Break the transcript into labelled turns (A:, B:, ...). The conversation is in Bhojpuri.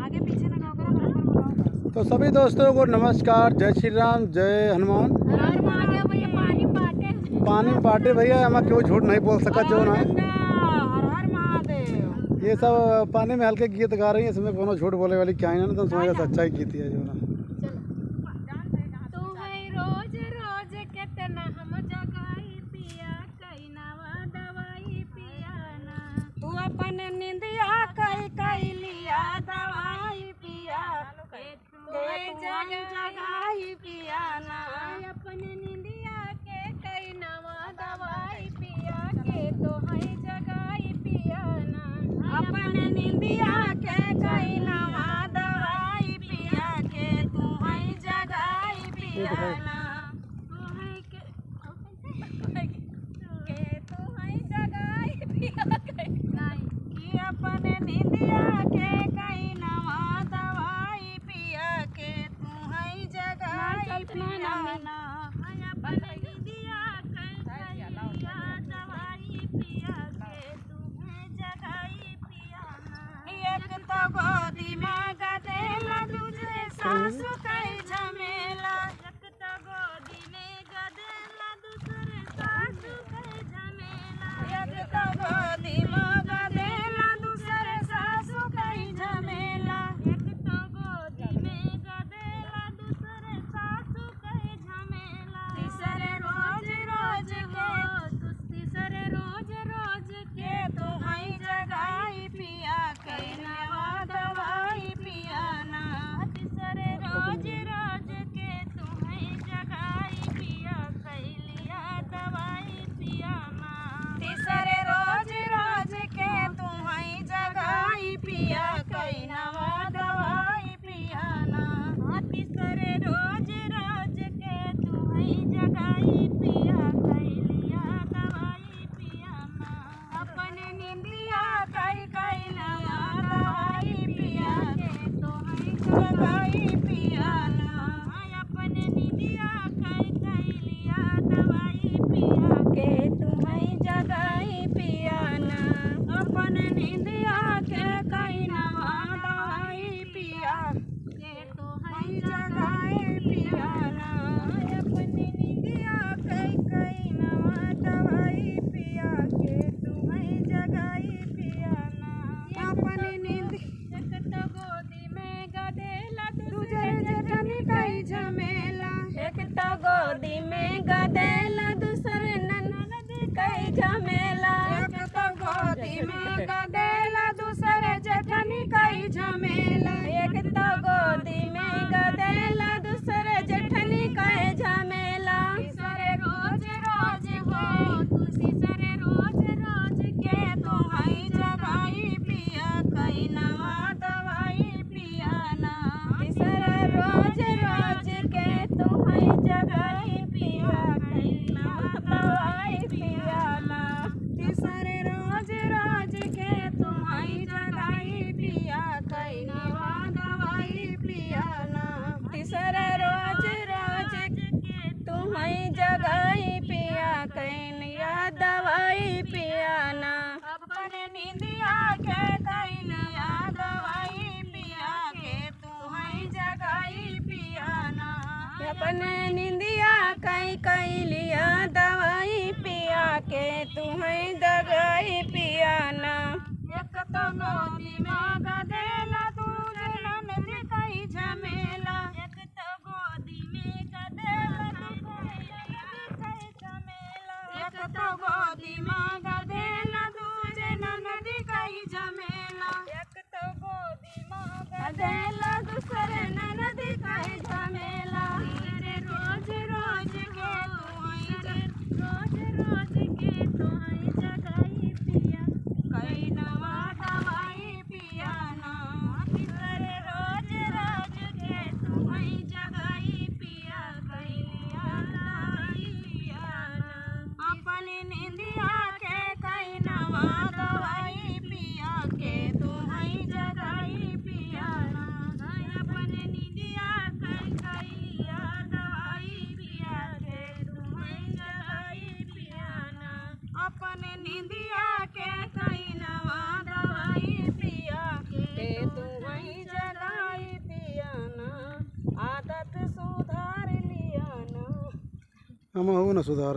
A: आगे पीछे ना गाँव करो, बराबर बुलाओ।
B: तो सभी दोस्तों को नमस्कार, जय श्री राम, जय हनुमान।
A: हर महादेव भैया, पानी बाटे।
B: पानी बाटे भैया, हमें क्यों झूठ नहीं बोल सका जो ना।
A: हर महादेव।
B: ये सब पानी में हल्के गीत गा रही है, इसमें कोनो झूठ बोले वाली क्या है ना, तो समझ सच्चाई गीत है जो ना।
A: तू है रोज रोज कितना हम जगाई पिया, कई नवा दवाई पिया ना। तू अपन निंदिया कई लिया दवाई पिया, जगाई पिया ना। अपन निंदिया के कई नवा दवाई पिया के, तो है जगाई पिया ना। अपन निंदिया के कई नवा दवाई पिया के, तू है जगाई पिया ना। तू है के तू है जगाई पिया के, कि अपन निंदिया के कई नवा दवाई पिया के, तू है जगाई पिया ना। अपन निंदिया के लिया दवाई पिया के, तू है जगाई पिया ना। एक तो गोदी में गदेला, दूसरे सासु कई झमेला। एक तो गोदी में गदेला, दूसरे सासु कई झमेला। एक तो गोदी में गदेला, दूसरे सासु कई झमेला। एक तो गोदी में गदेला, दूसरे सासु कई झमेला। तीसरे रोज रोज के, तीसरे रोज रोज के, तू है जगाई पिया कई नवा दवाई पिया ना। तीसरे रोज रोज के, तू है जगाई पिया कई लिया दवाई पिया ना। तीसरे रोज रोज के, तू है जगाई पिया कई नवा दवाई पिया ना। तीसरे रोज रोज के, तू है जगाई पिया कई लिया दवाई पिया ना। अपने निंदिया कई लिया दवाई पिया के, तो है जगाई पिया ना। अपने निंदिया कई लिया दवाई पिया के, तू है जगाई पिया ना। अपने निंदिया के कई नवा दवाई पिया के, तो है जगाई पिया ना। अपने निंदिया कई नवा दवाई पिया के, तू है जगाई पिया ना। अपने नींद एक तो गोदी में गदेला, दूसरे जेठनी कई झमेला। एक तो गोदी में गदेला, दूसरे ननद कई झमेला। एक तो गोदी में गदेला, दूसरे जेठनी कई झमेला। एक तो गोदी में गदेला, दूसरे जेठनी कई झमेला। तीसरे रोज रोज हो, तू तीसरे रोज रोज के, तो है जगाई पिया कई नवा दवाई पिया ना। तीसरे रोज रोज के, तू है जगाई पिया कई नवा दवाई पिया ना। तीसरे रोज रोज के, तू है जगाई पिया कई नवा दवाई पिया ना। तीसरे रोज रोज के, तू है जगाई पिया कई नया दवाई पिया ना। अपने निंदिया के कई लिया दवाई पिया के, तू है जगाई पिया ना। अपने निंदिया कई लिया दवाई पिया के, तू है जगाई पिया ना। एक तो गोदी में गदेला, दूसरे ननद कई झमेला। एक तो गोदी में गदेला, कई झमेला। एक तो गोदी में गदेला, दूसरे ननद कई झमेला। एक तो गोदी में गदेला, दूसरे ननद कई झमेला। तीसरे रोज रोज के, रोज रोज के, तो है जगाई पिया कई नवा दवाई पिया ना। तीसरे रोज रोज के, तू है जगाई पिया कई लिया दवाई पिया ना। अपने निंदिया के कई नवा दवाई पिया के, तू है जगाई पिया ना।
B: हम हो न सुधार।